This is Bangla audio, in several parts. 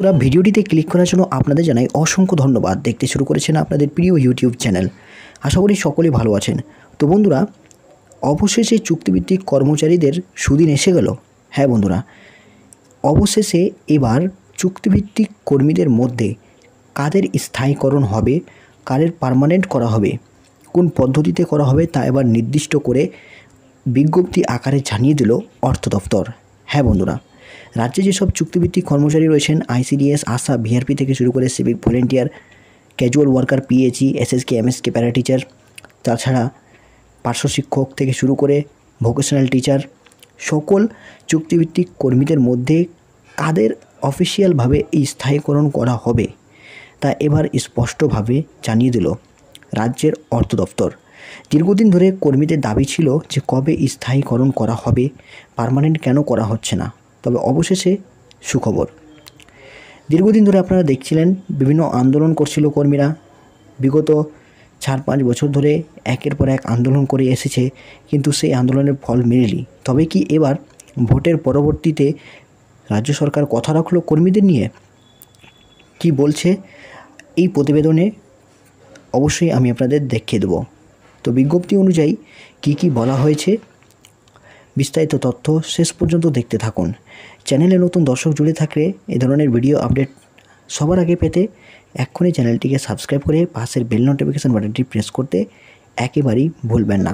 পুরো ভিডিওটিতে ক্লিক করার জন্য আপনাদের জানাই অসংখ্য ধন্যবাদ। দেখতে শুরু করেছেন আপনাদের প্রিয় ইউটিউব চ্যানেল। আশা করি সকলেই ভালো আছেন। তো বন্ধুরা, অবশেষে চুক্তিভিত্তিক কর্মচারীদের সুদিন এসে গেল। হ্যাঁ বন্ধুরা, অবশেষে এবার চুক্তিভিত্তিক কর্মীদের মধ্যে কাদের স্থায়ীকরণ হবে, কাদের পার্মানেন্ট করা হবে, কোন পদ্ধতিতে করা হবে তা এবার নির্দিষ্ট করে বিজ্ঞপ্তি আকারে জানিয়ে দিল অর্থ দপ্তর। হ্যাঁ বন্ধুরা, রাজ্যে যেসব চুক্তিভিত্তিক কর্মচারী রয়েছেন আইসিডিএস, আশা, ভিআরপি থেকে শুরু করে civic volunteer, casual worker, PHE, SSK, MSK, para teacher, তাছাড়া পার্শ্ব শিক্ষক থেকে শুরু করে ভোকেশনাল টিচার, সকল চুক্তিভিত্তিক কর্মীদের মধ্যে কাদের অফিসিয়ালভাবে এই স্থায়ীকরণ করা হবে তা এবার স্পষ্টভাবে জানিয়ে দিল রাজ্যের অর্থ দপ্তর। দীর্ঘদিন ধরে কর্মীদের দাবি ছিল যে কবে স্থায়ীকরণ করা হবে, পার্মানেন্ট কেন করা হচ্ছে না। তবে অবশেষে সুখবর। দীর্ঘদিন ধরে আপনারা দেখছিলেন বিভিন্ন আন্দোলন করছিল কর্মীরা। বিগত 4-5 বছর ধরে একের পর এক আন্দোলন করে এসেছে, কিন্তু সেই আন্দোলনের ফল মেলেনি। তবে কি এবার ভোটের পরবর্তীতে রাজ্য সরকার কথা রাখলো কর্মীদের নিয়ে? কি বলছে এই প্রতিবেদনে অবশ্যই আমি আপনাদের দেখিয়ে দেব। তো বিজ্ঞপ্তি অনুযায়ী কি বলা হয়েছে, বিস্তারিত তথ্য শেষ পর্যন্ত দেখতে থাকুন। চ্যানেলে নতুন দর্শক জুড়ে থাকলে এই ধরনের ভিডিও আপডেট সবার আগে পেতে এক্ষুনি চ্যানেলটিকে সাবস্ক্রাইব করে পাশের বেল নোটিফিকেশান বাটনটি প্রেস করতে একেবারেই ভুলবেন না।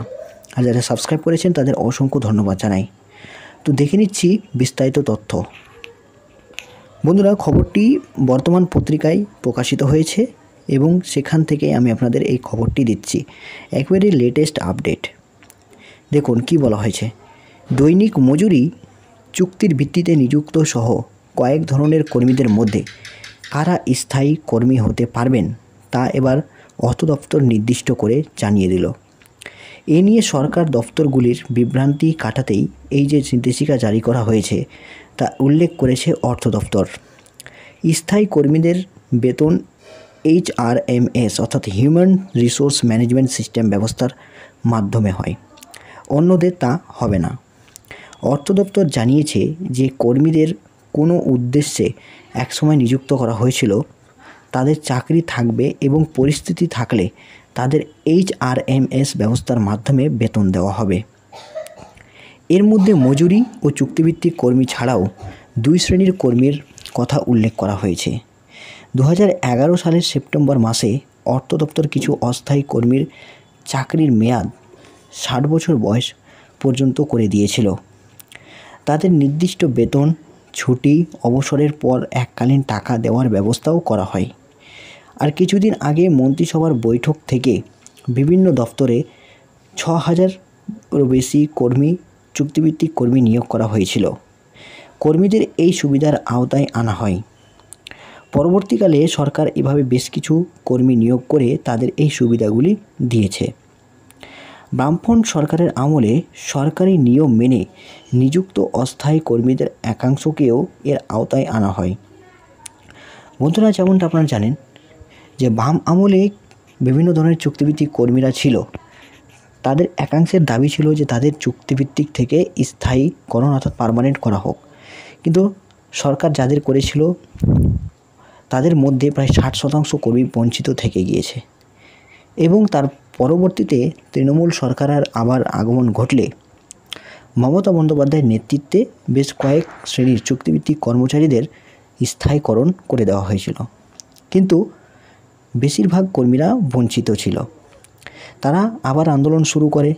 আর যারা সাবস্ক্রাইব করেছেন তাদের অসংখ্য ধন্যবাদ জানাই। তো দেখে নিচ্ছি বিস্তারিত তথ্য। বন্ধুরা, খবরটি বর্তমান পত্রিকায় প্রকাশিত হয়েছে এবং সেখান থেকে আমি আপনাদের এই খবরটি দিচ্ছি, একেবারে লেটেস্ট আপডেট। দেখুন কি বলা হয়েছে। দৈনিক মজুরি চুক্তির ভিত্তিতে নিযুক্ত সহ কয়েক ধরনের কর্মীদের মধ্যে কারা স্থায়ী কর্মী হতে পারবেন তা এবার অর্থ দপ্তর নির্দিষ্ট করে জানিয়ে দিল। এ নিয়ে সরকার দপ্তরগুলির বিভ্রান্তি কাটাতেই এই যে নির্দেশিকা জারি করা হয়েছে তা উল্লেখ করেছে অর্থ দপ্তর। স্থায়ী কর্মীদের বেতন HRMS অর্থাৎ হিউম্যান রিসোর্স ম্যানেজমেন্ট সিস্টেম ব্যবস্থার মাধ্যমে হয়, অন্যদের তা হবে না। অর্থ দপ্তর জানিয়েছে যে কর্মীদের কোনো উদ্দেশ্যে একসময় নিযুক্ত করা হয়েছিল তাদের চাকরি থাকবে এবং পরিস্থিতি থাকলে তাদের HRMS ব্যবস্থার মাধ্যমে বেতন দেওয়া হবে। এর মধ্যে মজুরি ও চুক্তিভিত্তিক কর্মী ছাড়াও 2 শ্রেণীর কর্মীর কথা উল্লেখ করা হয়েছে। 2011 সালের সেপ্টেম্বর মাসে অর্থ দপ্তর কিছু অস্থায়ী কর্মীর চাকরির মেয়াদ 60 বছর বয়স পর্যন্ত করে দিয়েছিল। তাদের নির্দিষ্ট বেতন, ছুটি, অবসরের পর এককালীন টাকা দেওয়ার ব্যবস্থাও করা হয়। আর কিছুদিন আগে মন্ত্রিসভার বৈঠক থেকে বিভিন্ন দপ্তরে 6000-এরও বেশি চুক্তিভিত্তিক কর্মী নিয়োগ করা হয়েছিল। কর্মীদের এই সুবিধার আওতায় আনা হয়। পরবর্তীকালে সরকার এভাবে বেশ কিছু কর্মী নিয়োগ করে তাদের এই সুবিধাগুলি দিয়েছে। বামফ্রন্ট সরকারের আমলে সরকারি নিয়ম মেনে নিযুক্ত অস্থায়ী কর্মীদের একাংশকেও এর আওতায় আনা হয়। বন্ধুরা, যেমনটা আপনারা জানেন যে বাম আমলে বিভিন্ন ধরনের চুক্তিভিত্তিক কর্মীরা ছিল, তাদের একাংশের দাবি ছিল যে তাদের চুক্তিভিত্তিক থেকে স্থায়ীকরণ অর্থাৎ পার্মানেন্ট করা হোক। কিন্তু সরকার যাদের করেছিল তাদের মধ্যে প্রায় 60% কর্মী বঞ্চিত থেকে গিয়েছে। এবং তার পরবর্তীতে তৃণমূল সরকারের আবার আগমন ঘটলে মমতা বন্দ্যোপাধ্যায়ের নেতৃত্বে বেশ কয়েক শ্রেণীর চুক্তিভিত্তিক কর্মচারীদের স্থায়ীকরণ করে দেওয়া হয়েছিল। কিন্তু বেশিরভাগ কর্মীরা বঞ্চিত ছিল। তারা আবার আন্দোলন শুরু করে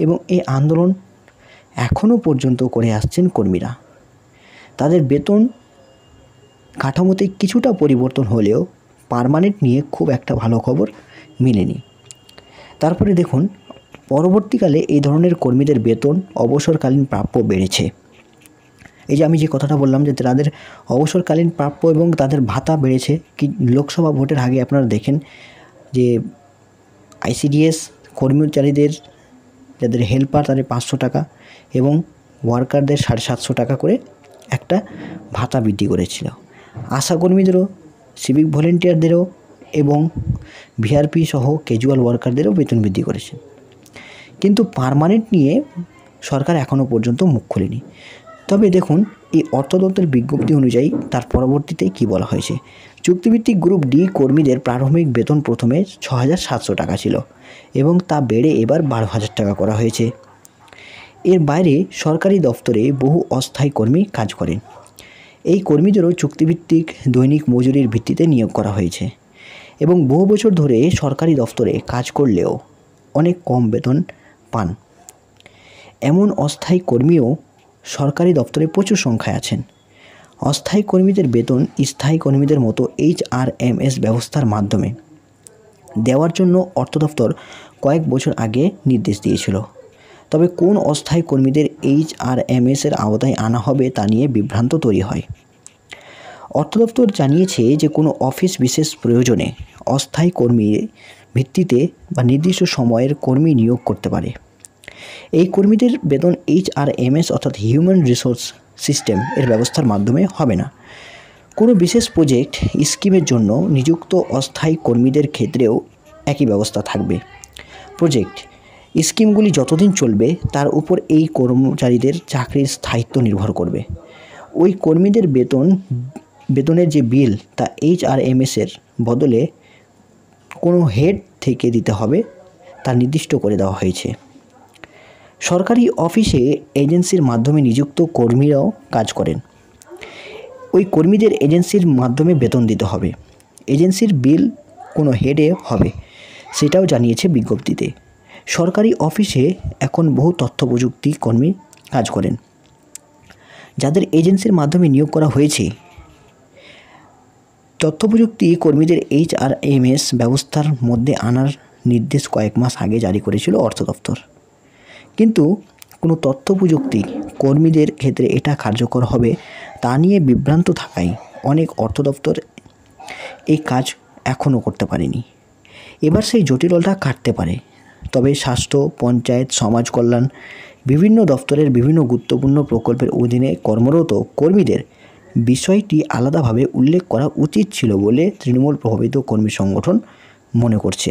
এবং এই আন্দোলন এখনও পর্যন্ত করে আসছেন কর্মীরা। তাদের বেতন কাঠামোতে কিছুটা পরিবর্তন হলেও পার্মানেন্ট নিয়ে খুব একটা ভালো খবর মেলেনি। তারপরে দেখুন, পরবর্তীকালে এই ধরনের কর্মীদের বেতন, অবসরকালীন প্রাপ্য বেড়েছে। এই যে আমি যে কথাটা বললাম যে তাদের অবসরকালীন প্রাপ্য এবং তাদের ভাতা বেড়েছে। কি লোকসভা ভোটের আগে আপনারা দেখেন যে আইসিডিএস কর্মচারীদের যাদের হেল্পার তাদের 500 টাকা এবং ওয়ার্কারদের 750 টাকা করে একটা ভাতা বৃদ্ধি করেছিল। আশাকর্মীদেরও, সিভিক ভলেন্টিয়ারদেরও এবং ভিআরপি সহ ক্যাজুয়াল ওয়ার্কারদেরও বেতন বৃদ্ধি করেছে। কিন্তু পার্মানেন্ট নিয়ে সরকার এখনও পর্যন্ত মুখ খোলেনি। তবে দেখুন, এই অর্থ দপ্তরের বিজ্ঞপ্তি অনুযায়ী তার পরবর্তীতে কি বলা হয়েছে, চুক্তিভিত্তিক গ্রুপ ডি কর্মীদের প্রারম্ভিক বেতন প্রথমে 6,700 টাকা ছিল এবং তা বেড়ে এবার 12,000 টাকা করা হয়েছে। এর বাইরে সরকারি দপ্তরে বহু অস্থায়ী কর্মী কাজ করেন। এই কর্মীদেরও চুক্তিভিত্তিক দৈনিক মজুরির ভিত্তিতে নিয়োগ করা হয়েছে এবং বহু বছর ধরে সরকারি দপ্তরে কাজ করলেও অনেক কম বেতন পান। এমন অস্থায়ী কর্মীও সরকারি দপ্তরে প্রচুর সংখ্যায় আছেন। অস্থায়ী কর্মীদের বেতন স্থায়ী কর্মীদের মতো HRMS ব্যবস্থার মাধ্যমে দেওয়ার জন্য অর্থ দপ্তর কয়েক বছর আগে নির্দেশ দিয়েছিল। তবে কোন অস্থায়ী কর্মীদের HRMS এর আওতায় আনা হবে তা নিয়ে বিভ্রান্ত তৈরি হয়। অর্থ দপ্তর জানিয়েছে যে কোনো অফিস বিশেষ প্রয়োজনে অস্থায়ী কর্মীর ভিত্তিতে বা নির্দিষ্ট সময়ের কর্মী নিয়োগ করতে পারে। এই কর্মীদের বেতন HRMS অর্থাৎ হিউম্যান রিসোর্স সিস্টেম এর ব্যবস্থার মাধ্যমে হবে না। কোনো বিশেষ প্রজেক্ট স্কিমের জন্য নিযুক্ত অস্থায়ী কর্মীদের ক্ষেত্রেও একই ব্যবস্থা থাকবে। প্রজেক্ট স্কিমগুলি যতদিন চলবে তার উপর এই কর্মচারীদের চাকরির স্থায়িত্ব নির্ভর করবে। ওই কর্মীদের বেতনের যে বিল তা HRMS এর বদলে কোনো হেড থেকে দিতে হবে তা নির্দিষ্ট করে দেওয়া হয়েছে। সরকারি অফিসে এজেন্সির মাধ্যমে নিযুক্ত কর্মীরাও কাজ করেন। ওই কর্মীদের এজেন্সির মাধ্যমে বেতন দিতে হবে। এজেন্সির বিল কোনো হেডে হবে, সেটাও জানিয়েছে বিজ্ঞপ্তিতে। সরকারি অফিসে এখন বহু তথ্য প্রযুক্তি কর্মী কাজ করেন, যাদের এজেন্সির মাধ্যমে নিয়োগ করা হয়েছে। তথ্য প্রযুক্তি কর্মীদের HRMS ব্যবস্থার মধ্যে আনার নির্দেশ কয়েক মাস আগে জারি করেছিল অর্থ দপ্তর, কিন্তু কোনো তথ্য প্রযুক্তি কর্মীদের ক্ষেত্রে এটা কার্যকর হবে তা নিয়ে বিভ্রান্ত থাকায় অনেক অর্থ দপ্তর এই কাজ এখনও করতে পারেনি। এবার সেই জটিলতা কাটতে পারে। তবে স্বাস্থ্য, পঞ্চায়েত, সমাজ কল্যাণ বিভিন্ন দপ্তরের বিভিন্ন গুরুত্বপূর্ণ প্রকল্পের অধীনে কর্মরত কর্মীদের বিষয়টি আলাদাভাবে উল্লেখ করা উচিত ছিল বলে তৃণমূল প্রভাবিত কর্মী সংগঠন মনে করছে।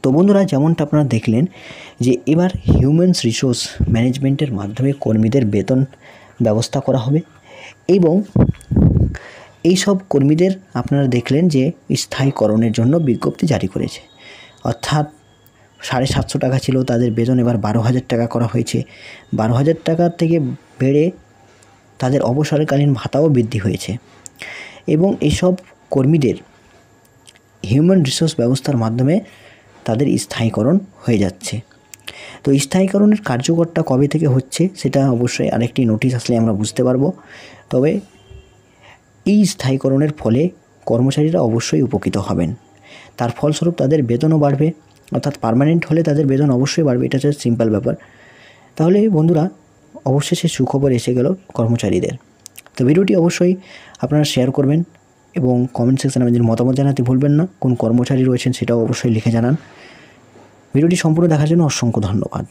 তো বন্ধুরা, যেমনটা আপনারা দেখলেন যে এবার হিউম্যান রিসোর্স ম্যানেজমেন্টের মাধ্যমে কর্মীদের বেতন ব্যবস্থা করা হবে এবং এই সব কর্মীদের আপনারা দেখলেন যে স্থায়ীকরণের জন্য বিজ্ঞপ্তি জারি করেছে। অর্থাৎ 750 টাকা ছিল তাদের বেতন, এবার 12,000 টাকা করা হয়েছে। 12,000 টাকা থেকে বেড়ে তাদের অবসরকালীন ভাতাও বৃদ্ধি হয়েছে এবং এইসব কর্মীদের হিউম্যান রিসোর্স ব্যবস্থার মাধ্যমে তাদের স্থায়ীকরণ হয়ে যাচ্ছে। তো স্থায়ীকরণের কার্যকরটা কবে থেকে হচ্ছে সেটা অবশ্যই আরেকটি নোটিশ আসলে আমরা বুঝতে পারবো। তবে এই স্থায়ীকরণের ফলে কর্মচারীরা অবশ্যই উপকৃত হবেন, তার ফলস্বরূপ তাদের বেতনও বাড়বে। অর্থাৎ পার্মানেন্ট হলে তাদের বেতন অবশ্যই বাড়বে, এটা হচ্ছে সিম্পল ব্যাপার। তাহলে বন্ধুরা, অবশেষে সুখবর এসে গেল কর্মচারীদের। তো ভিডিওটি অবশ্যই আপনারা শেয়ার করবেন এবং কমেন্ট সেকশনে আমাদের মতামত জানাতে ভুলবেন না। কোন কর্মচারী রয়েছেন সেটাও অবশ্যই লিখে জানান। ভিডিওটি সম্পূর্ণ দেখার জন্য অসংখ্য ধন্যবাদ।